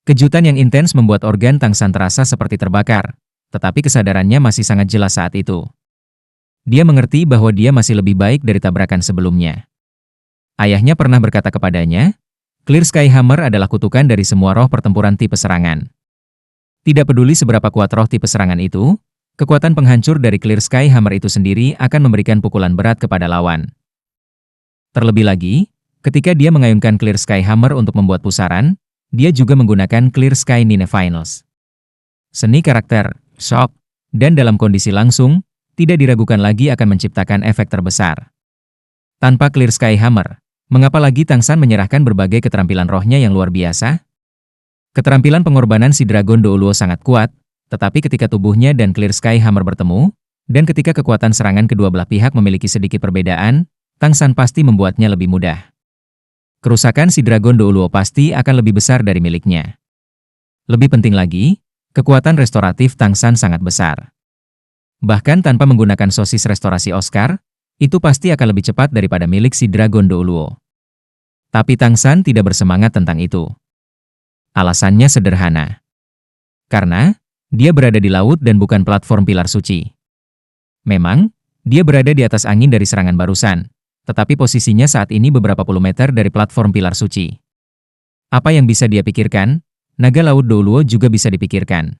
Kejutan yang intens membuat organ Tang San terasa seperti terbakar, tetapi kesadarannya masih sangat jelas saat itu. Dia mengerti bahwa dia masih lebih baik dari tabrakan sebelumnya. Ayahnya pernah berkata kepadanya, Clear Sky Hammer adalah kutukan dari semua roh pertempuran tipe serangan. Tidak peduli seberapa kuat roh tipe serangan itu, kekuatan penghancur dari Clear Sky Hammer itu sendiri akan memberikan pukulan berat kepada lawan. Terlebih lagi, ketika dia mengayunkan Clear Sky Hammer untuk membuat pusaran, dia juga menggunakan Clear Sky Nine Finals. Seni karakter, shock, dan dalam kondisi langsung, tidak diragukan lagi akan menciptakan efek terbesar. Tanpa Clear Sky Hammer, mengapa lagi Tang San menyerahkan berbagai keterampilan rohnya yang luar biasa? Keterampilan pengorbanan si Dragon Douluo sangat kuat, tetapi ketika tubuhnya dan Clear Sky Hammer bertemu, dan ketika kekuatan serangan kedua belah pihak memiliki sedikit perbedaan, Tang San pasti membuatnya lebih mudah. Kerusakan si Dragon Douluo pasti akan lebih besar dari miliknya. Lebih penting lagi, kekuatan restoratif Tang San sangat besar. Bahkan tanpa menggunakan sosis restorasi Oscar, itu pasti akan lebih cepat daripada milik si Dragon Douluo. Tapi Tang San tidak bersemangat tentang itu. Alasannya sederhana. Karena, dia berada di laut dan bukan platform pilar suci. Memang, dia berada di atas angin dari serangan barusan, tetapi posisinya saat ini beberapa puluh meter dari platform pilar suci. Apa yang bisa dia pikirkan? Naga Laut Douluo juga bisa dipikirkan.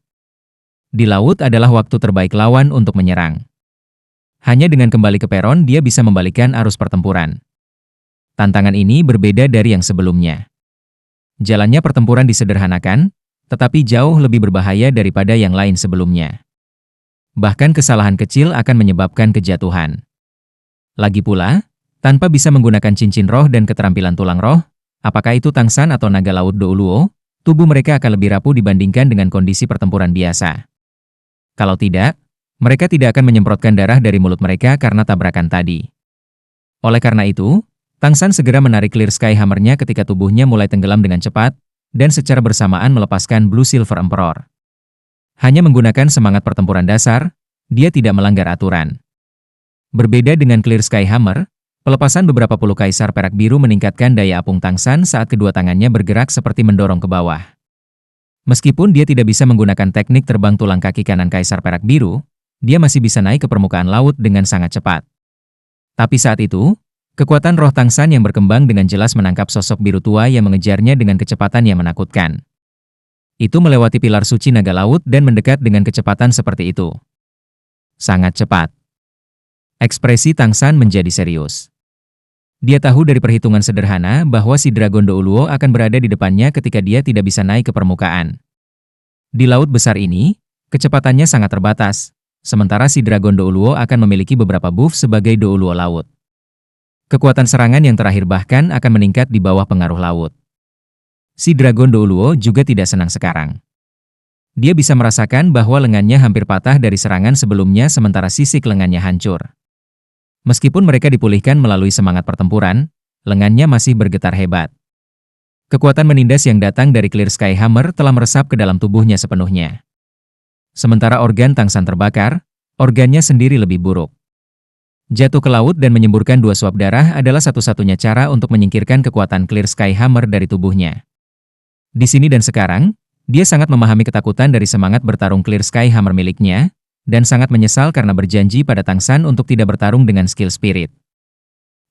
Di laut adalah waktu terbaik lawan untuk menyerang. Hanya dengan kembali ke peron dia bisa membalikkan arus pertempuran. Tantangan ini berbeda dari yang sebelumnya. Jalannya pertempuran disederhanakan, tetapi jauh lebih berbahaya daripada yang lain sebelumnya. Bahkan kesalahan kecil akan menyebabkan kejatuhan. Lagi pula, tanpa bisa menggunakan cincin roh dan keterampilan tulang roh, apakah itu Tang San atau Naga Laut Douluo, tubuh mereka akan lebih rapuh dibandingkan dengan kondisi pertempuran biasa. Kalau tidak, mereka tidak akan menyemprotkan darah dari mulut mereka karena tabrakan tadi. Oleh karena itu, Tang San segera menarik Clear Sky Hammer-nya ketika tubuhnya mulai tenggelam dengan cepat, dan secara bersamaan melepaskan Blue Silver Emperor. Hanya menggunakan semangat pertempuran dasar, dia tidak melanggar aturan. Berbeda dengan Clear Sky Hammer, pelepasan beberapa puluh Kaisar Perak Biru meningkatkan daya apung Tang San saat kedua tangannya bergerak seperti mendorong ke bawah. Meskipun dia tidak bisa menggunakan teknik terbang tulang kaki kanan Kaisar Perak Biru, dia masih bisa naik ke permukaan laut dengan sangat cepat. Tapi saat itu, kekuatan roh Tang San yang berkembang dengan jelas menangkap sosok biru tua yang mengejarnya dengan kecepatan yang menakutkan. Itu melewati pilar suci naga laut dan mendekat dengan kecepatan seperti itu. Sangat cepat. Ekspresi Tang San menjadi serius. Dia tahu dari perhitungan sederhana bahwa si Dragon Douluo akan berada di depannya ketika dia tidak bisa naik ke permukaan. Di laut besar ini, kecepatannya sangat terbatas, sementara si Dragon Douluo akan memiliki beberapa buff sebagai Douluo laut. Kekuatan serangan yang terakhir bahkan akan meningkat di bawah pengaruh laut. Si Dragon Douluo juga tidak senang sekarang. Dia bisa merasakan bahwa lengannya hampir patah dari serangan sebelumnya sementara sisik lengannya hancur. Meskipun mereka dipulihkan melalui semangat pertempuran, lengannya masih bergetar hebat. Kekuatan menindas yang datang dari Clear Sky Hammer telah meresap ke dalam tubuhnya sepenuhnya. Sementara organ Tang San terbakar, organnya sendiri lebih buruk. Jatuh ke laut dan menyemburkan 2 suap darah adalah satu-satunya cara untuk menyingkirkan kekuatan Clear Sky Hammer dari tubuhnya. Di sini dan sekarang, dia sangat memahami ketakutan dari semangat bertarung Clear Sky Hammer miliknya, dan sangat menyesal karena berjanji pada Tang San untuk tidak bertarung dengan skill spirit.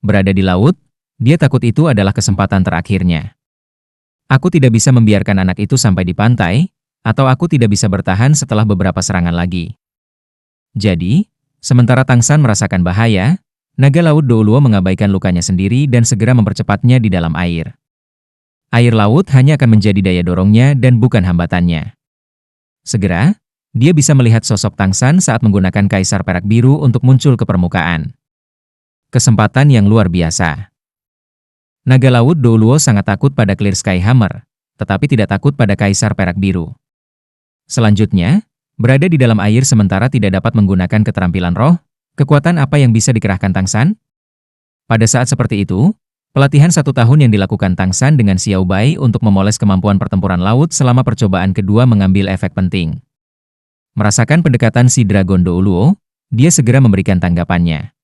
Berada di laut, dia takut itu adalah kesempatan terakhirnya. Aku tidak bisa membiarkan anak itu sampai di pantai, atau aku tidak bisa bertahan setelah beberapa serangan lagi. Jadi, sementara Tang San merasakan bahaya, Naga Laut Douluo mengabaikan lukanya sendiri dan segera mempercepatnya di dalam air. Air laut hanya akan menjadi daya dorongnya dan bukan hambatannya. Segera, dia bisa melihat sosok Tang San saat menggunakan Kaisar Perak Biru untuk muncul ke permukaan. Kesempatan yang luar biasa. Naga Laut Douluo sangat takut pada Clear Sky Hammer, tetapi tidak takut pada Kaisar Perak Biru. Selanjutnya, berada di dalam air sementara tidak dapat menggunakan keterampilan roh, kekuatan apa yang bisa dikerahkan Tang San? Pada saat seperti itu, pelatihan 1 tahun yang dilakukan Tang San dengan Xiao Bai untuk memoles kemampuan pertempuran laut selama percobaan kedua mengambil efek penting. Merasakan pendekatan si Dragon Douluo, dia segera memberikan tanggapannya.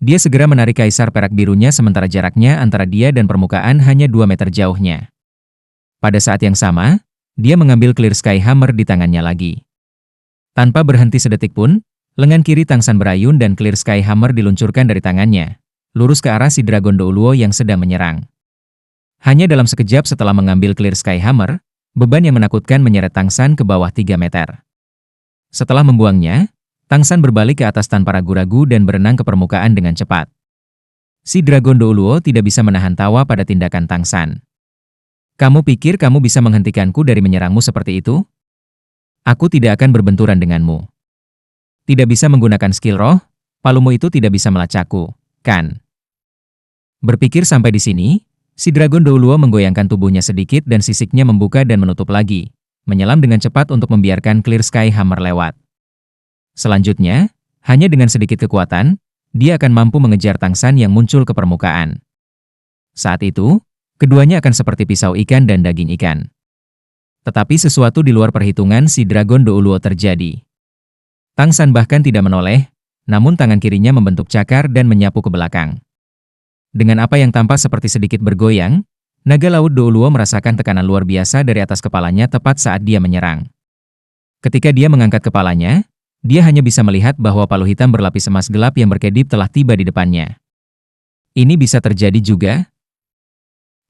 Dia segera menarik Kaisar Perak Birunya sementara jaraknya antara dia dan permukaan hanya 2 meter jauhnya. Pada saat yang sama, dia mengambil Clear Sky Hammer di tangannya lagi. Tanpa berhenti sedetik pun, lengan kiri Tang San berayun dan Clear Sky Hammer diluncurkan dari tangannya, lurus ke arah si Dragon Douluo yang sedang menyerang. Hanya dalam sekejap setelah mengambil Clear Sky Hammer, beban yang menakutkan menyeret Tang San ke bawah 3 meter. Setelah membuangnya, Tang San berbalik ke atas tanpa ragu-ragu dan berenang ke permukaan dengan cepat. Si Dragon Douluo tidak bisa menahan tawa pada tindakan Tang San. Kamu pikir kamu bisa menghentikanku dari menyerangmu seperti itu? Aku tidak akan berbenturan denganmu. Tidak bisa menggunakan skill roh, palumu itu tidak bisa melacakku, kan? Berpikir sampai di sini, si Dragon Douluo menggoyangkan tubuhnya sedikit dan sisiknya membuka dan menutup lagi, menyelam dengan cepat untuk membiarkan Clear Sky Hammer lewat. Selanjutnya, hanya dengan sedikit kekuatan, dia akan mampu mengejar Tang San yang muncul ke permukaan. Saat itu, keduanya akan seperti pisau ikan dan daging ikan. Tetapi sesuatu di luar perhitungan si Dragon Douluo terjadi. Tang San bahkan tidak menoleh, namun tangan kirinya membentuk cakar dan menyapu ke belakang. Dengan apa yang tampak seperti sedikit bergoyang, naga laut Douluo merasakan tekanan luar biasa dari atas kepalanya tepat saat dia menyerang. Ketika dia mengangkat kepalanya, dia hanya bisa melihat bahwa palu hitam berlapis emas gelap yang berkedip telah tiba di depannya. Ini bisa terjadi juga?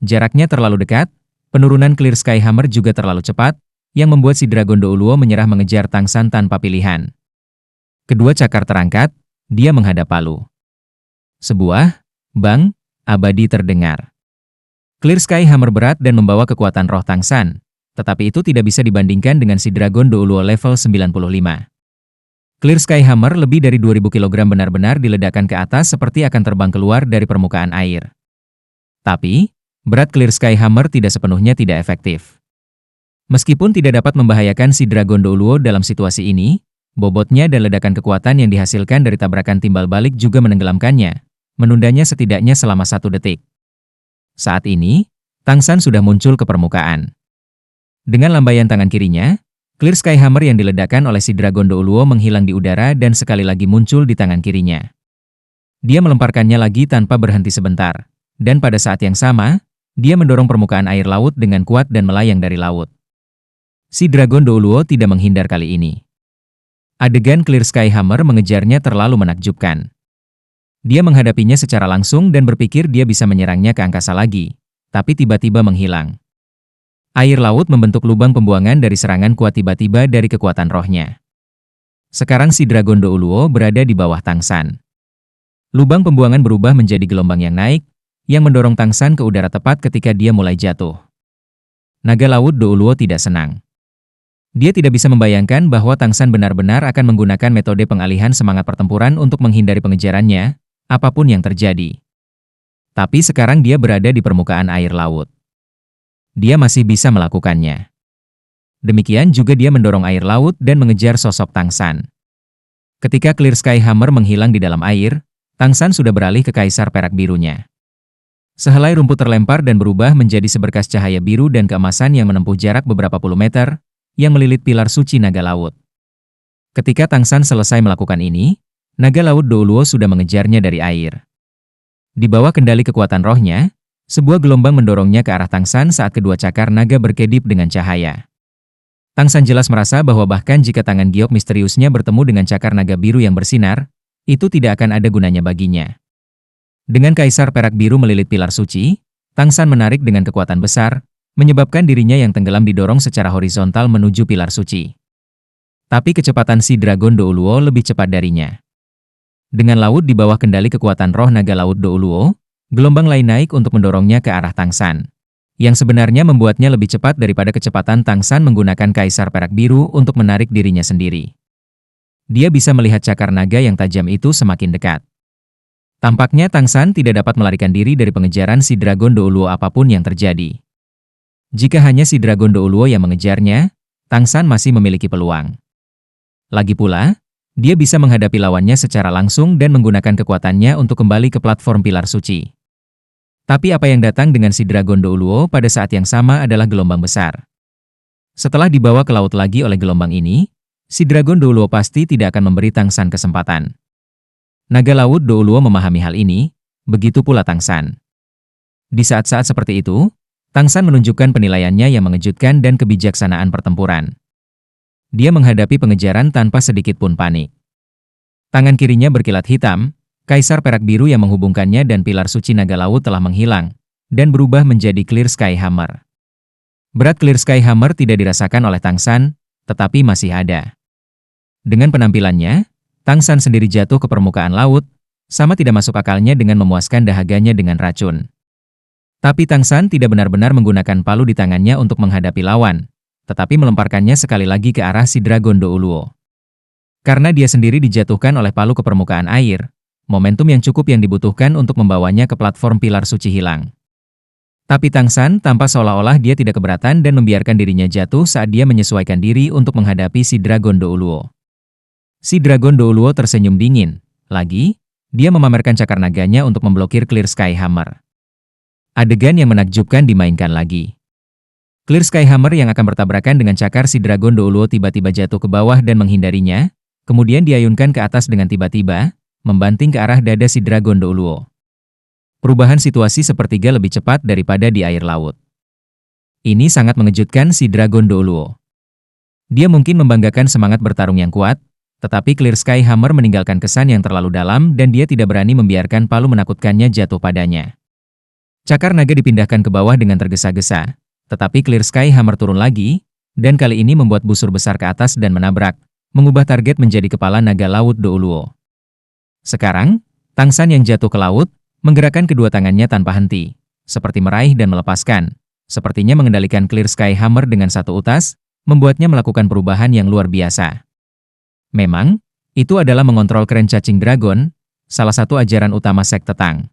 Jaraknya terlalu dekat, penurunan Clear Sky Hammer juga terlalu cepat, yang membuat si Dragon Douluo menyerah mengejar Tang San tanpa pilihan. Kedua cakar terangkat, dia menghadap palu. Sebuah bang abadi terdengar. Clear Sky Hammer berat dan membawa kekuatan roh Tang San, tetapi itu tidak bisa dibandingkan dengan si Dragon Douluo level 95. Clear Sky Hammer lebih dari 2000 kg benar-benar diledakkan ke atas seperti akan terbang keluar dari permukaan air. Tapi, berat Clear Sky Hammer tidak sepenuhnya tidak efektif. Meskipun tidak dapat membahayakan si Dragon Douluo dalam situasi ini, bobotnya dan ledakan kekuatan yang dihasilkan dari tabrakan timbal balik juga menenggelamkannya, menundanya setidaknya selama 1 detik. Saat ini, Tang San sudah muncul ke permukaan. Dengan lambaian tangan kirinya, Clear Sky Hammer yang diledakkan oleh si Dragon Douluo menghilang di udara dan sekali lagi muncul di tangan kirinya. Dia melemparkannya lagi tanpa berhenti sebentar, dan pada saat yang sama, dia mendorong permukaan air laut dengan kuat dan melayang dari laut. Si Dragon Douluo tidak menghindar kali ini. Adegan Clear Sky Hammer mengejarnya terlalu menakjubkan. Dia menghadapinya secara langsung dan berpikir dia bisa menyerangnya ke angkasa lagi, tapi tiba-tiba menghilang. Air laut membentuk lubang pembuangan dari serangan kuat tiba-tiba dari kekuatan rohnya. Sekarang si Dragon Douluo berada di bawah Tang San. Lubang pembuangan berubah menjadi gelombang yang naik, yang mendorong Tang San ke udara tepat ketika dia mulai jatuh. Naga laut Douluo tidak senang. Dia tidak bisa membayangkan bahwa Tang San benar-benar akan menggunakan metode pengalihan semangat pertempuran untuk menghindari pengejarannya, apapun yang terjadi. Tapi sekarang dia berada di permukaan air laut. Dia masih bisa melakukannya. Demikian juga dia mendorong air laut dan mengejar sosok Tang San. Ketika Clear Sky Hammer menghilang di dalam air, Tang San sudah beralih ke kaisar perak birunya. Sehelai rumput terlempar dan berubah menjadi seberkas cahaya biru dan keemasan yang menempuh jarak beberapa puluh meter, yang melilit pilar suci naga laut. Ketika Tang San selesai melakukan ini, naga laut Douluo sudah mengejarnya dari air. Di bawah kendali kekuatan rohnya, sebuah gelombang mendorongnya ke arah Tang San saat kedua cakar naga berkedip dengan cahaya. Tang San jelas merasa bahwa bahkan jika tangan giok misteriusnya bertemu dengan cakar naga biru yang bersinar, itu tidak akan ada gunanya baginya. Dengan kaisar perak biru melilit pilar suci, Tang San menarik dengan kekuatan besar, menyebabkan dirinya yang tenggelam didorong secara horizontal menuju pilar suci. Tapi kecepatan si Dragon Douluo lebih cepat darinya. Dengan laut di bawah kendali kekuatan roh naga laut Douluo, gelombang lain naik untuk mendorongnya ke arah Tang San, yang sebenarnya membuatnya lebih cepat daripada kecepatan Tang San menggunakan kaisar perak biru untuk menarik dirinya sendiri. Dia bisa melihat cakar naga yang tajam itu semakin dekat. Tampaknya Tang San tidak dapat melarikan diri dari pengejaran si Dragon Douluo apapun yang terjadi. Jika hanya si Dragon Douluo yang mengejarnya, Tang San masih memiliki peluang. Lagi pula, dia bisa menghadapi lawannya secara langsung dan menggunakan kekuatannya untuk kembali ke platform pilar suci. Tapi apa yang datang dengan si Dragon Douluo pada saat yang sama adalah gelombang besar. Setelah dibawa ke laut lagi oleh gelombang ini, si Dragon Douluo pasti tidak akan memberi Tang San kesempatan. Naga laut Douluo memahami hal ini, begitu pula Tang San. Di saat-saat seperti itu, Tang San menunjukkan penilaiannya yang mengejutkan dan kebijaksanaan pertempuran. Dia menghadapi pengejaran tanpa sedikit pun panik. Tangan kirinya berkilat hitam, kaisar perak biru yang menghubungkannya dan pilar suci naga laut telah menghilang, dan berubah menjadi Clear Sky Hammer. Berat Clear Sky Hammer tidak dirasakan oleh Tang San, tetapi masih ada. Dengan penampilannya, Tang San sendiri jatuh ke permukaan laut, sama tidak masuk akalnya dengan memuaskan dahaganya dengan racun. Tapi Tang San tidak benar-benar menggunakan palu di tangannya untuk menghadapi lawan, tetapi melemparkannya sekali lagi ke arah si Dragon Douluo. Karena dia sendiri dijatuhkan oleh palu ke permukaan air, momentum yang cukup yang dibutuhkan untuk membawanya ke platform pilar suci hilang. Tapi Tang San tampak seolah-olah dia tidak keberatan dan membiarkan dirinya jatuh saat dia menyesuaikan diri untuk menghadapi si Dragon Douluo. Si Dragon Douluo tersenyum dingin. Lagi, dia memamerkan cakar naganya untuk memblokir Clear Sky Hammer. Adegan yang menakjubkan dimainkan lagi. Clear Sky Hammer yang akan bertabrakan dengan cakar si Dragon Douluo tiba-tiba jatuh ke bawah dan menghindarinya, kemudian diayunkan ke atas dengan tiba-tiba, membanting ke arah dada si Dragon Douluo. Perubahan situasi sepertiga lebih cepat daripada di air laut. Ini sangat mengejutkan si Dragon Douluo. Dia mungkin membanggakan semangat bertarung yang kuat, tetapi Clear Sky Hammer meninggalkan kesan yang terlalu dalam dan dia tidak berani membiarkan palu menakutkannya jatuh padanya. Cakar naga dipindahkan ke bawah dengan tergesa-gesa, tetapi Clear Sky Hammer turun lagi, dan kali ini membuat busur besar ke atas dan menabrak, mengubah target menjadi kepala naga laut Douluo. Sekarang, Tang San yang jatuh ke laut, menggerakkan kedua tangannya tanpa henti, seperti meraih dan melepaskan, sepertinya mengendalikan Clear Sky Hammer dengan satu utas, membuatnya melakukan perubahan yang luar biasa. Memang, itu adalah mengontrol keren cacing dragon, salah satu ajaran utama sekte Tang.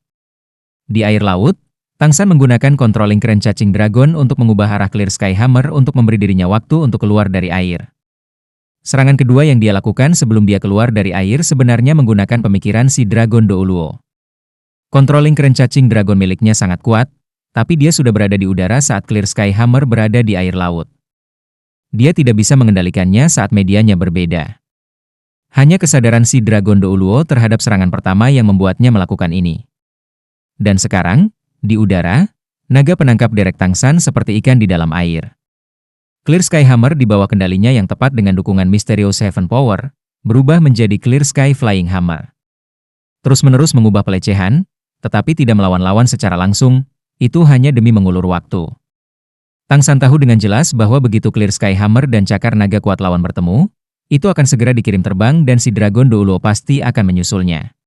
Di air laut, Tang San menggunakan controlling keren cacing dragon untuk mengubah arah Clear Sky Hammer untuk memberi dirinya waktu untuk keluar dari air. Serangan kedua yang dia lakukan sebelum dia keluar dari air sebenarnya menggunakan pemikiran si Dragon Douluo. Controlling keren cacing dragon miliknya sangat kuat, tapi dia sudah berada di udara saat Clear Sky Hammer berada di air laut. Dia tidak bisa mengendalikannya saat medianya berbeda. Hanya kesadaran si Dragon Douluo terhadap serangan pertama yang membuatnya melakukan ini. Dan sekarang, di udara, naga penangkap derek Tang San seperti ikan di dalam air. Clear Sky Hammer di bawah kendalinya yang tepat dengan dukungan Mysterious Heaven Power, berubah menjadi Clear Sky Flying Hammer. Terus-menerus mengubah pelecehan, tetapi tidak melawan lawan secara langsung, itu hanya demi mengulur waktu. Tang San tahu dengan jelas bahwa begitu Clear Sky Hammer dan cakar naga kuat lawan bertemu, itu akan segera dikirim terbang dan si Dragon Douluo pasti akan menyusulnya.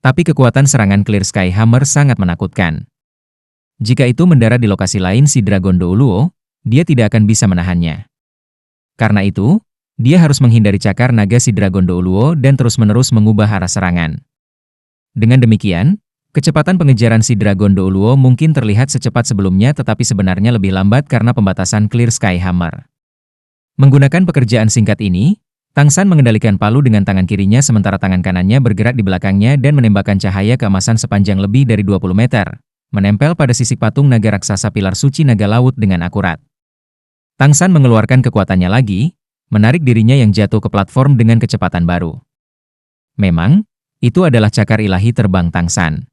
Tapi kekuatan serangan Clear Sky Hammer sangat menakutkan. Jika itu mendarat di lokasi lain si Dragon Douluo, dia tidak akan bisa menahannya. Karena itu, dia harus menghindari cakar naga si Dragon Douluo dan terus-menerus mengubah arah serangan. Dengan demikian, kecepatan pengejaran si Dragon Douluo mungkin terlihat secepat sebelumnya tetapi sebenarnya lebih lambat karena pembatasan Clear Sky Hammer. Menggunakan pekerjaan singkat ini, Tang San mengendalikan palu dengan tangan kirinya sementara tangan kanannya bergerak di belakangnya dan menembakkan cahaya keemasan sepanjang lebih dari 20 meter, menempel pada sisik patung naga raksasa pilar suci naga laut dengan akurat. Tang San mengeluarkan kekuatannya lagi, menarik dirinya yang jatuh ke platform dengan kecepatan baru. Memang, itu adalah cakar ilahi terbang Tang San.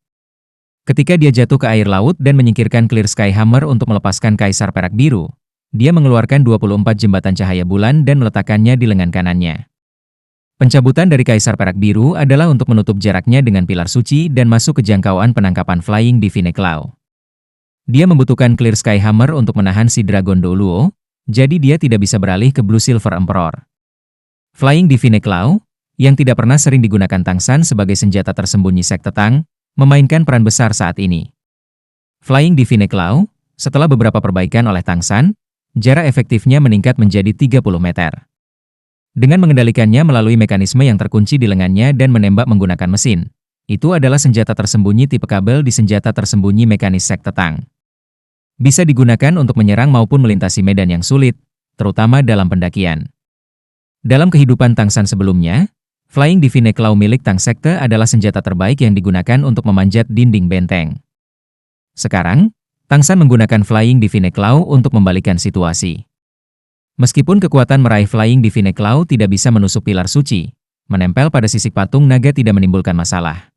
Ketika dia jatuh ke air laut dan menyingkirkan Clear Sky Hammer untuk melepaskan Kaisar Perak Biru, dia mengeluarkan 24 jembatan cahaya bulan dan meletakkannya di lengan kanannya. Pencabutan dari Kaisar Perak Biru adalah untuk menutup jaraknya dengan pilar suci dan masuk ke jangkauan penangkapan Flying Divine Claw. Dia membutuhkan Clear Sky Hammer untuk menahan si Dragon Douluo, jadi dia tidak bisa beralih ke Blue Silver Emperor. Flying Divine Claw, yang tidak pernah sering digunakan Tang San sebagai senjata tersembunyi sekte Tang, memainkan peran besar saat ini. Flying Divine Claw, setelah beberapa perbaikan oleh Tang San, jarak efektifnya meningkat menjadi 30 meter. Dengan mengendalikannya melalui mekanisme yang terkunci di lengannya dan menembak menggunakan mesin, itu adalah senjata tersembunyi tipe kabel di senjata tersembunyi mekanis sekte Tang. Bisa digunakan untuk menyerang maupun melintasi medan yang sulit, terutama dalam pendakian. Dalam kehidupan Tang San sebelumnya, Flying Divine Claw milik Tang Sekte adalah senjata terbaik yang digunakan untuk memanjat dinding benteng. Sekarang, Tang San menggunakan Flying Divine Claw untuk membalikan situasi. Meskipun kekuatan meraih Flying Divine Claw tidak bisa menusuk pilar suci, menempel pada sisik patung naga tidak menimbulkan masalah.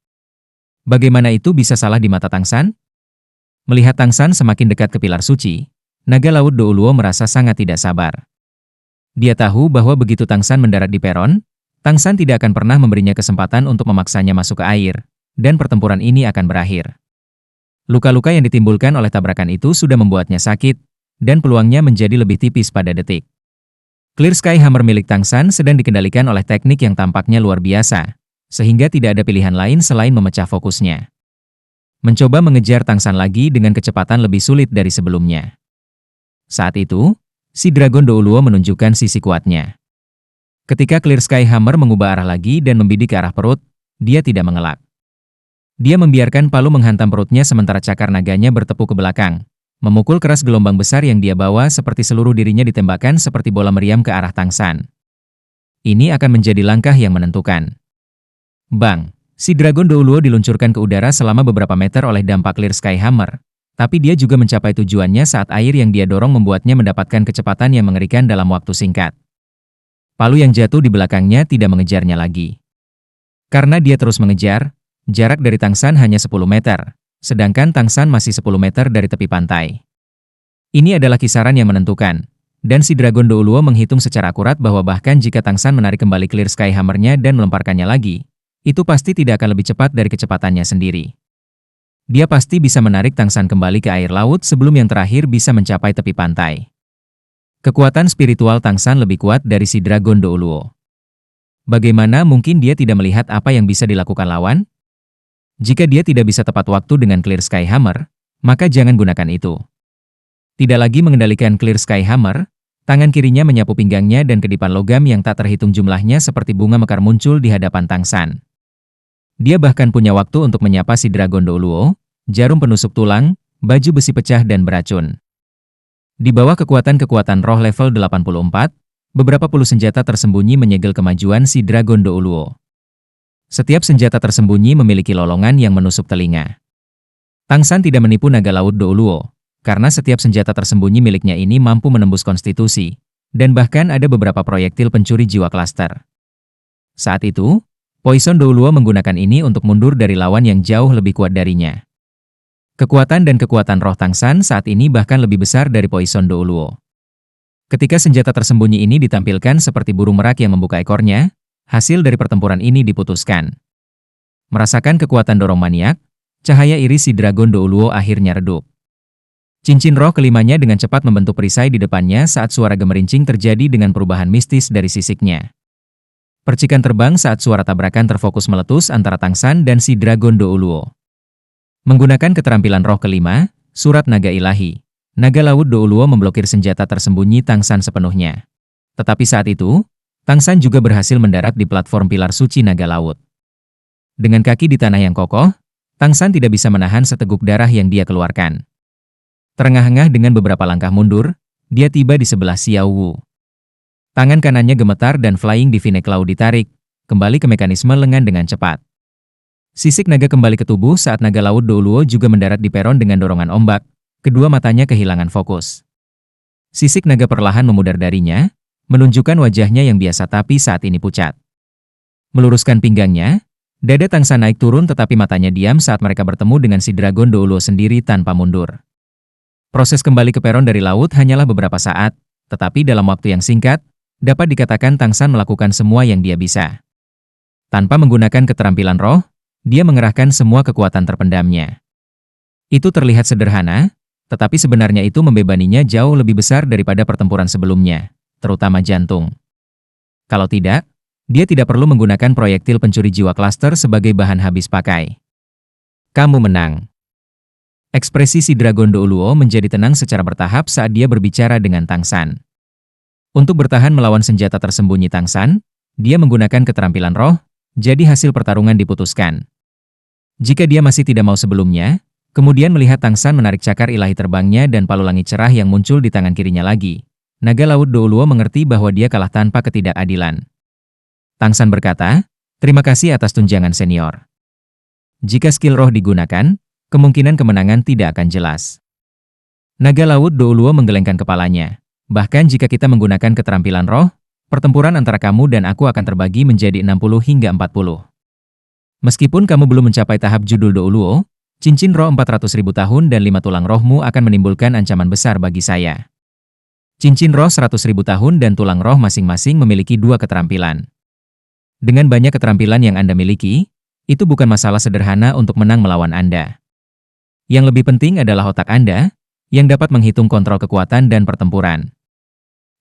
Bagaimana itu bisa salah di mata Tang San? Melihat Tang San semakin dekat ke pilar suci, naga laut Douluo merasa sangat tidak sabar. Dia tahu bahwa begitu Tang San mendarat di peron, Tang San tidak akan pernah memberinya kesempatan untuk memaksanya masuk ke air, dan pertempuran ini akan berakhir. Luka-luka yang ditimbulkan oleh tabrakan itu sudah membuatnya sakit, dan peluangnya menjadi lebih tipis pada detik. Clear Sky Hammer milik Tang San sedang dikendalikan oleh teknik yang tampaknya luar biasa, sehingga tidak ada pilihan lain selain memecah fokusnya. Mencoba mengejar Tang San lagi dengan kecepatan lebih sulit dari sebelumnya. Saat itu, si Dragon Douluo menunjukkan sisi kuatnya. Ketika Clear Sky Hammer mengubah arah lagi dan membidik ke arah perut, dia tidak mengelak. Dia membiarkan palu menghantam perutnya sementara cakar naganya bertepuk ke belakang, memukul keras gelombang besar yang dia bawa seperti seluruh dirinya ditembakkan seperti bola meriam ke arah Tang San. Ini akan menjadi langkah yang menentukan. Bang! Si Dragon Douluo diluncurkan ke udara selama beberapa meter oleh dampak Clear Sky Hammer, tapi dia juga mencapai tujuannya saat air yang dia dorong membuatnya mendapatkan kecepatan yang mengerikan dalam waktu singkat. Palu yang jatuh di belakangnya tidak mengejarnya lagi. Karena dia terus mengejar, jarak dari Tang San hanya 10 meter, sedangkan Tang San masih 10 meter dari tepi pantai. Ini adalah kisaran yang menentukan, dan si Dragon Douluo menghitung secara akurat bahwa bahkan jika Tang San menarik kembali Clear Sky Hammer-nya dan melemparkannya lagi, itu pasti tidak akan lebih cepat dari kecepatannya sendiri. Dia pasti bisa menarik Tang San kembali ke air laut sebelum yang terakhir bisa mencapai tepi pantai. Kekuatan spiritual Tang San lebih kuat dari si Dragon Douluo. Bagaimana mungkin dia tidak melihat apa yang bisa dilakukan lawan? Jika dia tidak bisa tepat waktu dengan Clear Sky Hammer, maka jangan gunakan itu. Tidak lagi mengendalikan Clear Sky Hammer, tangan kirinya menyapu pinggangnya dan kedipan logam yang tak terhitung jumlahnya seperti bunga mekar muncul di hadapan Tang San. Dia bahkan punya waktu untuk menyapa si Dragon Douluo, jarum penusuk tulang, baju besi pecah dan beracun. Di bawah kekuatan-kekuatan roh level 84, beberapa puluh senjata tersembunyi menyegel kemajuan si Dragon Douluo. Setiap senjata tersembunyi memiliki lolongan yang menusuk telinga. Tang San tidak menipu naga laut Douluo, karena setiap senjata tersembunyi miliknya ini mampu menembus konstitusi, dan bahkan ada beberapa proyektil pencuri jiwa klaster. Saat itu, Poison Douluo menggunakan ini untuk mundur dari lawan yang jauh lebih kuat darinya. Kekuatan dan kekuatan roh Tang San saat ini bahkan lebih besar dari Poison Douluo. Ketika senjata tersembunyi ini ditampilkan seperti burung merak yang membuka ekornya, hasil dari pertempuran ini diputuskan. Merasakan kekuatan dorong maniak, cahaya iris si Dragon Douluo akhirnya redup. Cincin roh kelimanya dengan cepat membentuk perisai di depannya saat suara gemerincing terjadi dengan perubahan mistis dari sisiknya. Percikan terbang saat suara tabrakan terfokus meletus antara Tang San dan si Dragon Douluo. Menggunakan keterampilan roh kelima, Surat Naga Ilahi, naga laut Douluo memblokir senjata tersembunyi Tang San sepenuhnya. Tetapi saat itu, Tang San juga berhasil mendarat di platform pilar suci naga laut. Dengan kaki di tanah yang kokoh, Tang San tidak bisa menahan seteguk darah yang dia keluarkan. Terengah-engah dengan beberapa langkah mundur, dia tiba di sebelah Xiao Wu. Tangan kanannya gemetar dan Flying Divine Claw ditarik, kembali ke mekanisme lengan dengan cepat. Sisik naga kembali ke tubuh saat naga laut Douluo juga mendarat di peron dengan dorongan ombak, kedua matanya kehilangan fokus. Sisik naga perlahan memudar darinya, menunjukkan wajahnya yang biasa tapi saat ini pucat. Meluruskan pinggangnya, dada Tang San naik turun tetapi matanya diam saat mereka bertemu dengan si Dragon Douluo sendiri tanpa mundur. Proses kembali ke peron dari laut hanyalah beberapa saat, tetapi dalam waktu yang singkat, dapat dikatakan Tang San melakukan semua yang dia bisa. Tanpa menggunakan keterampilan roh, dia mengerahkan semua kekuatan terpendamnya. Itu terlihat sederhana, tetapi sebenarnya itu membebaninya jauh lebih besar daripada pertempuran sebelumnya, terutama jantung. Kalau tidak, dia tidak perlu menggunakan proyektil pencuri jiwa klaster sebagai bahan habis pakai. Kamu menang. Ekspresi si Dragon Douluo menjadi tenang secara bertahap saat dia berbicara dengan Tang San. Untuk bertahan melawan senjata tersembunyi Tang San, dia menggunakan keterampilan roh, jadi hasil pertarungan diputuskan. Jika dia masih tidak mau sebelumnya, kemudian melihat Tang San menarik cakar ilahi terbangnya dan palu langit cerah yang muncul di tangan kirinya lagi, naga laut Douluo mengerti bahwa dia kalah tanpa ketidakadilan. Tang San berkata, "Terima kasih atas tunjangan senior. Jika skill roh digunakan, kemungkinan kemenangan tidak akan jelas." Naga laut Douluo menggelengkan kepalanya. Bahkan jika kita menggunakan keterampilan roh, pertempuran antara kamu dan aku akan terbagi menjadi 60 hingga 40. Meskipun kamu belum mencapai tahap judul Douluo, Cincin roh 400.000 tahun dan 5 tulang rohmu akan menimbulkan ancaman besar bagi saya. Cincin roh 100.000 tahun dan tulang roh masing-masing memiliki 2 keterampilan. Dengan banyak keterampilan yang Anda miliki, itu bukan masalah sederhana untuk menang melawan Anda. Yang lebih penting adalah otak Anda, yang dapat menghitung kontrol kekuatan dan pertempuran.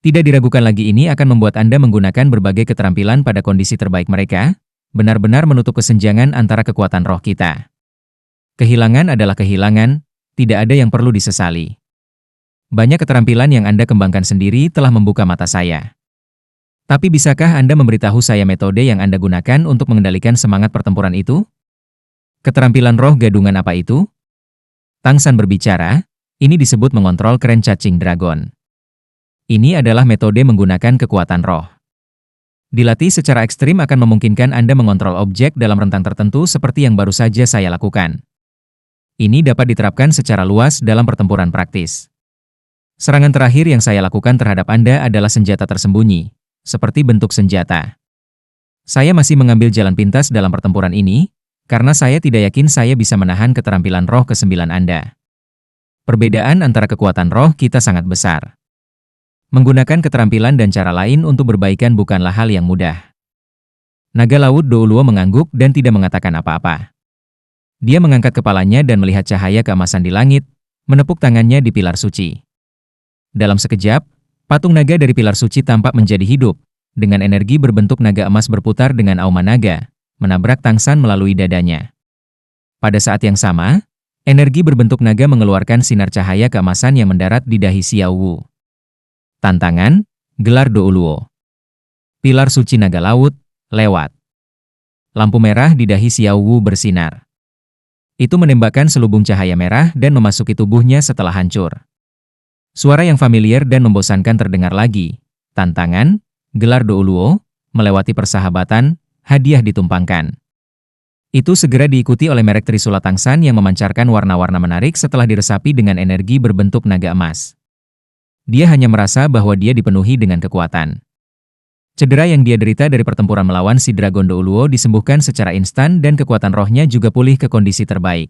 Tidak diragukan lagi, ini akan membuat Anda menggunakan berbagai keterampilan pada kondisi terbaik mereka, benar-benar menutup kesenjangan antara kekuatan roh kita. Kehilangan adalah kehilangan, tidak ada yang perlu disesali. Banyak keterampilan yang Anda kembangkan sendiri telah membuka mata saya. Tapi bisakah Anda memberitahu saya metode yang Anda gunakan untuk mengendalikan semangat pertempuran itu? Keterampilan roh gadungan apa itu? Tang San berbicara, ini disebut mengontrol keren cacing dragon. Ini adalah metode menggunakan kekuatan roh. Dilatih secara ekstrim akan memungkinkan Anda mengontrol objek dalam rentang tertentu seperti yang baru saja saya lakukan. Ini dapat diterapkan secara luas dalam pertempuran praktis. Serangan terakhir yang saya lakukan terhadap Anda adalah senjata tersembunyi, seperti bentuk senjata. Saya masih mengambil jalan pintas dalam pertempuran ini, karena saya tidak yakin saya bisa menahan keterampilan roh ke-9 Anda. Perbedaan antara kekuatan roh kita sangat besar. Menggunakan keterampilan dan cara lain untuk berbaikan bukanlah hal yang mudah. Naga laut Douluo mengangguk dan tidak mengatakan apa-apa. Dia mengangkat kepalanya dan melihat cahaya keemasan di langit, menepuk tangannya di pilar suci. Dalam sekejap, patung naga dari pilar suci tampak menjadi hidup, dengan energi berbentuk naga emas berputar dengan auman naga, menabrak Tang San melalui dadanya. Pada saat yang sama, energi berbentuk naga mengeluarkan sinar cahaya keemasan yang mendarat di dahi Xiao Wu. Tantangan, gelar Douluo. Pilar suci naga laut, lewat. Lampu merah di dahi Xiao Wu bersinar. Itu menembakkan selubung cahaya merah dan memasuki tubuhnya setelah hancur. Suara yang familiar dan membosankan terdengar lagi. Tantangan, gelar Douluo, melewati persahabatan, hadiah ditumpangkan. Itu segera diikuti oleh merek Trisula Tang San yang memancarkan warna-warna menarik setelah diresapi dengan energi berbentuk naga emas. Dia hanya merasa bahwa dia dipenuhi dengan kekuatan. Cedera yang dia derita dari pertempuran melawan si Dragon Douluo disembuhkan secara instan dan kekuatan rohnya juga pulih ke kondisi terbaik.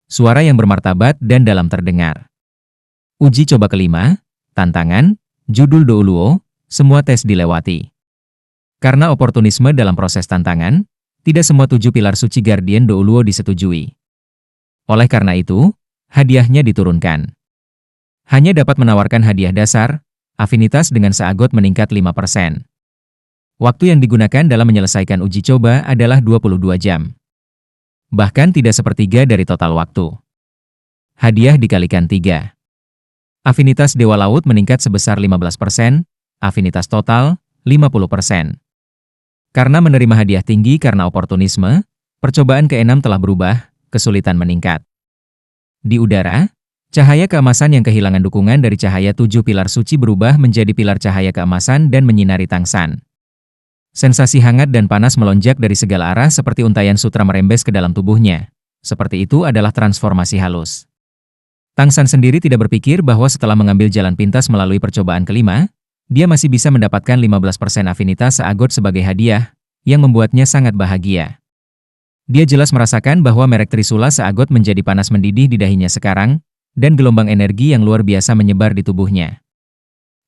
Suara yang bermartabat dan dalam terdengar. Uji coba kelima, tantangan, judul Douluo, semua tes dilewati. Karena oportunisme dalam proses tantangan, tidak semua 7 pilar suci Guardian Douluo disetujui. Oleh karena itu, hadiahnya diturunkan. Hanya dapat menawarkan hadiah dasar, afinitas dengan seagot meningkat 5%. Waktu yang digunakan dalam menyelesaikan uji coba adalah 22 jam. Bahkan tidak sepertiga dari total waktu. Hadiah dikalikan 3. Afinitas Dewa Laut meningkat sebesar 15%, afinitas total 50%. Karena menerima hadiah tinggi karena oportunisme, percobaan ke-6 telah berubah, kesulitan meningkat. Di udara, cahaya keemasan yang kehilangan dukungan dari cahaya 7 pilar suci berubah menjadi pilar cahaya keemasan dan menyinari Tang San. Sensasi hangat dan panas melonjak dari segala arah seperti untayan sutra merembes ke dalam tubuhnya. Seperti itu adalah transformasi halus. Tang San sendiri tidak berpikir bahwa setelah mengambil jalan pintas melalui percobaan kelima, dia masih bisa mendapatkan 15% afinitas seagot sebagai hadiah, yang membuatnya sangat bahagia. Dia jelas merasakan bahwa merek Trisula seagot menjadi panas mendidih di dahinya sekarang, dan gelombang energi yang luar biasa menyebar di tubuhnya.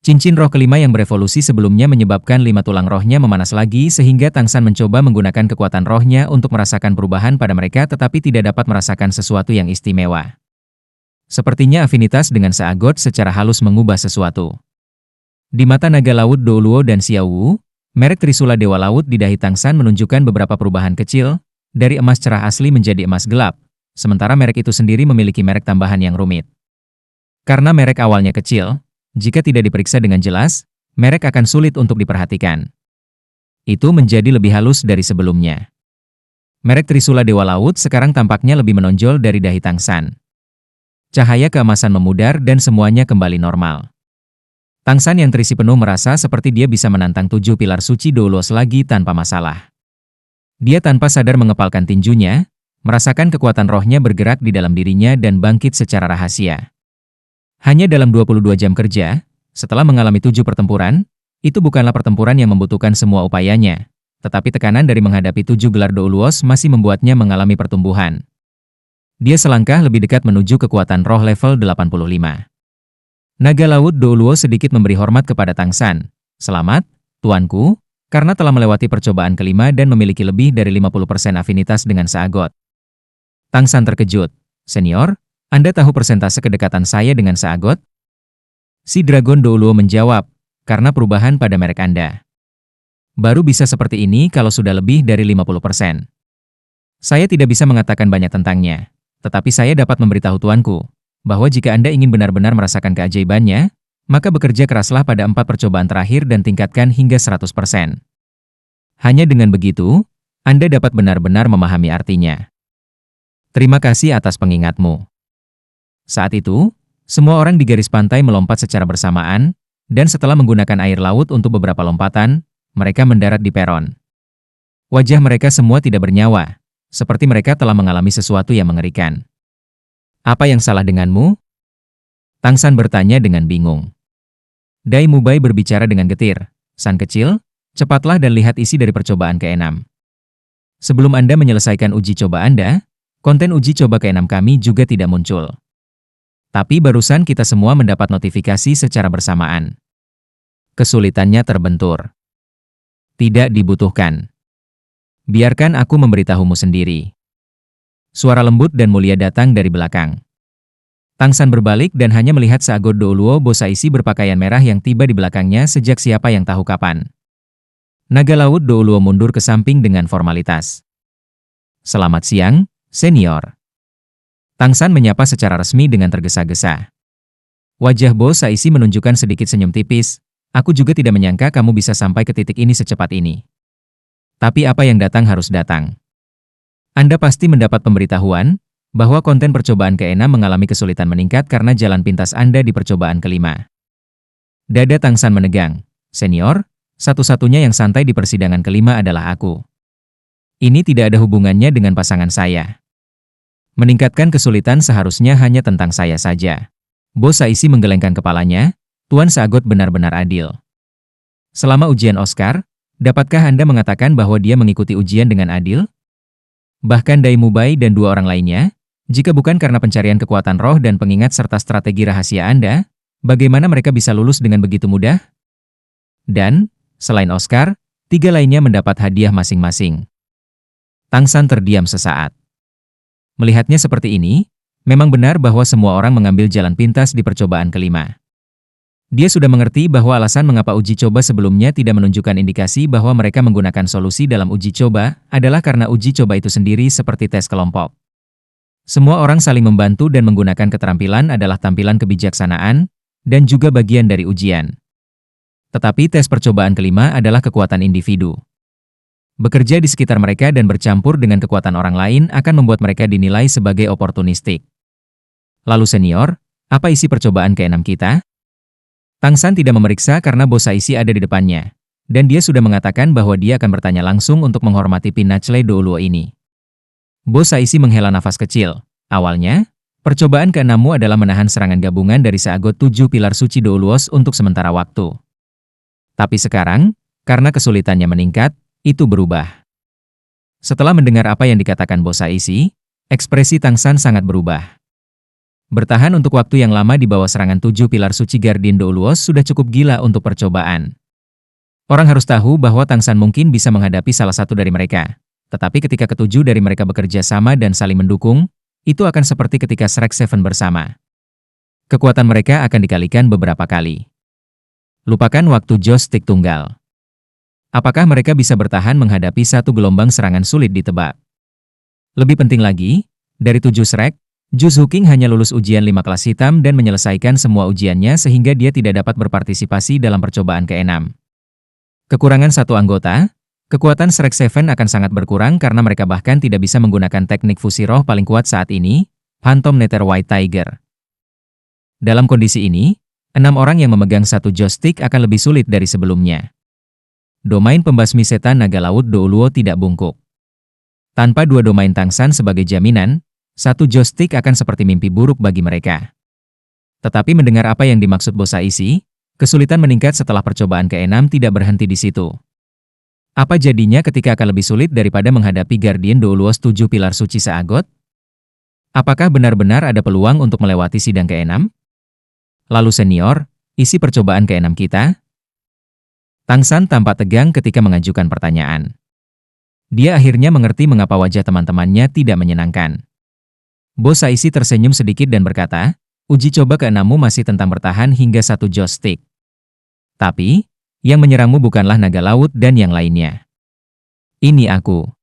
Cincin roh kelima yang berevolusi sebelumnya menyebabkan 5 tulang rohnya memanas lagi sehingga Tang San mencoba menggunakan kekuatan rohnya untuk merasakan perubahan pada mereka tetapi tidak dapat merasakan sesuatu yang istimewa. Sepertinya afinitas dengan seagot secara halus mengubah sesuatu. Di mata naga laut Douluo dan Xiao Wu, merek Trisula Dewa Laut di dahi Tang San menunjukkan beberapa perubahan kecil, dari emas cerah asli menjadi emas gelap, sementara merek itu sendiri memiliki merek tambahan yang rumit. Karena merek awalnya kecil, jika tidak diperiksa dengan jelas, merek akan sulit untuk diperhatikan. Itu menjadi lebih halus dari sebelumnya. Merek Trisula Dewa Laut sekarang tampaknya lebih menonjol dari dahi Tang San. Cahaya keemasan memudar dan semuanya kembali normal. Tang San yang terisi penuh merasa seperti dia bisa menantang 7 pilar suci Douluo lagi tanpa masalah. Dia tanpa sadar mengepalkan tinjunya, merasakan kekuatan rohnya bergerak di dalam dirinya dan bangkit secara rahasia. Hanya dalam 22 jam kerja, setelah mengalami 7 pertempuran, itu bukanlah pertempuran yang membutuhkan semua upayanya, tetapi tekanan dari menghadapi 7 gelar Douluo masih membuatnya mengalami pertumbuhan. Dia selangkah lebih dekat menuju kekuatan roh level 85. Naga Laut Douluo sedikit memberi hormat kepada Tang San. Selamat, tuanku, karena telah melewati percobaan kelima dan memiliki lebih dari 50% afinitas dengan Seagot. Tang San terkejut. Senior, Anda tahu persentase kedekatan saya dengan Seagot? Si Dragon Douluo menjawab, karena perubahan pada merek Anda. Baru bisa seperti ini kalau sudah lebih dari 50%. Saya tidak bisa mengatakan banyak tentangnya. Tetapi saya dapat memberitahu tuanku, bahwa jika Anda ingin benar-benar merasakan keajaibannya, maka bekerja keraslah pada 4 percobaan terakhir dan tingkatkan hingga 100%. Hanya dengan begitu, Anda dapat benar-benar memahami artinya. Terima kasih atas pengingatmu. Saat itu, semua orang di garis pantai melompat secara bersamaan, dan setelah menggunakan air laut untuk beberapa lompatan, mereka mendarat di peron. Wajah mereka semua tidak bernyawa, seperti mereka telah mengalami sesuatu yang mengerikan. Apa yang salah denganmu? Tang San bertanya dengan bingung. Dai Mubai berbicara dengan getir. San kecil, cepatlah dan lihat isi dari percobaan ke-6. Sebelum Anda menyelesaikan uji coba Anda, konten uji coba ke-6 kami juga tidak muncul. Tapi barusan kita semua mendapat notifikasi secara bersamaan. Kesulitannya terbentur. Tidak dibutuhkan. Biarkan aku memberitahumu sendiri. Suara lembut dan mulia datang dari belakang. Tang San berbalik dan hanya melihat Seagot Douluo Bosaisi berpakaian merah yang tiba di belakangnya sejak siapa yang tahu kapan. Naga Laut Douluo mundur ke samping dengan formalitas. Selamat siang, senior. Tang San menyapa secara resmi dengan tergesa-gesa. Wajah Bosaisi menunjukkan sedikit senyum tipis. Aku juga tidak menyangka kamu bisa sampai ke titik ini secepat ini. Tapi apa yang datang harus datang. Anda pasti mendapat pemberitahuan bahwa konten percobaan ke-6 mengalami kesulitan meningkat karena jalan pintas Anda di percobaan kelima. Dada Tang San menegang. Senior, satu-satunya yang santai di persidangan kelima adalah aku. Ini tidak ada hubungannya dengan pasangan saya. Meningkatkan kesulitan seharusnya hanya tentang saya saja. Bosaisi menggelengkan kepalanya. Tuan Seagot benar-benar adil. Selama ujian Oscar, dapatkah Anda mengatakan bahwa dia mengikuti ujian dengan adil? Bahkan Dai Mubai dan 2 orang lainnya, jika bukan karena pencarian kekuatan roh dan pengingat serta strategi rahasia Anda, bagaimana mereka bisa lulus dengan begitu mudah? Dan, selain Oscar, 3 lainnya mendapat hadiah masing-masing. Tang San terdiam sesaat. Melihatnya seperti ini, memang benar bahwa semua orang mengambil jalan pintas di percobaan kelima. Dia sudah mengerti bahwa alasan mengapa uji coba sebelumnya tidak menunjukkan indikasi bahwa mereka menggunakan solusi dalam uji coba adalah karena uji coba itu sendiri seperti tes kelompok. Semua orang saling membantu dan menggunakan keterampilan adalah tampilan kebijaksanaan dan juga bagian dari ujian. Tetapi tes percobaan kelima adalah kekuatan individu. Bekerja di sekitar mereka dan bercampur dengan kekuatan orang lain akan membuat mereka dinilai sebagai oportunistik. Lalu senior, apa isi percobaan ke-6 kita? Tang San tidak memeriksa karena Bosaisi ada di depannya, dan dia sudah mengatakan bahwa dia akan bertanya langsung untuk menghormati Pinachle Douluo ini. Bosaisi menghela nafas kecil. Awalnya, percobaan ke-6mu adalah menahan serangan gabungan dari Seagot 7 Pilar Suci Douluos untuk sementara waktu. Tapi sekarang, karena kesulitannya meningkat, itu berubah. Setelah mendengar apa yang dikatakan Bosaisi, ekspresi Tang San sangat berubah. Bertahan untuk waktu yang lama di bawah serangan 7 Pilar Suci Guardian Douluos sudah cukup gila untuk percobaan. Orang harus tahu bahwa Tang San mungkin bisa menghadapi salah satu dari mereka. Tetapi ketika ketujuh dari mereka bekerja sama dan saling mendukung, itu akan seperti ketika Shrek Seven bersama. Kekuatan mereka akan dikalikan beberapa kali. Lupakan waktu joystick tunggal. Apakah mereka bisa bertahan menghadapi satu gelombang serangan sulit ditebak? Lebih penting lagi, dari 7 Shrek, Zhu Zuqing hanya lulus ujian 5 kelas hitam dan menyelesaikan semua ujiannya sehingga dia tidak dapat berpartisipasi dalam percobaan ke-6. Kekurangan satu anggota, kekuatan Shrek Seven akan sangat berkurang karena mereka bahkan tidak bisa menggunakan teknik fusi roh paling kuat saat ini, Phantom Nether White Tiger. Dalam kondisi ini, 6 orang yang memegang satu joystick akan lebih sulit dari sebelumnya. Domain pembasmi setan naga laut Douluo tidak bungkuk. Tanpa 2 domain Tang San sebagai jaminan, satu joystick akan seperti mimpi buruk bagi mereka. Tetapi mendengar apa yang dimaksud Bosaisi, kesulitan meningkat setelah percobaan ke-6 tidak berhenti di situ. Apa jadinya ketika akan lebih sulit daripada menghadapi Guardian Douluos 7 Pilar Suci Seagot? Apakah benar-benar ada peluang untuk melewati sidang ke-6? Lalu senior, isi percobaan ke-6 kita? Tang San tampak tegang ketika mengajukan pertanyaan. Dia akhirnya mengerti mengapa wajah teman-temannya tidak menyenangkan. Bos Saisi tersenyum sedikit dan berkata, uji coba ke-6mu masih tentang bertahan hingga 1 joystick. Tapi, yang menyerangmu bukanlah naga laut dan yang lainnya. Ini aku.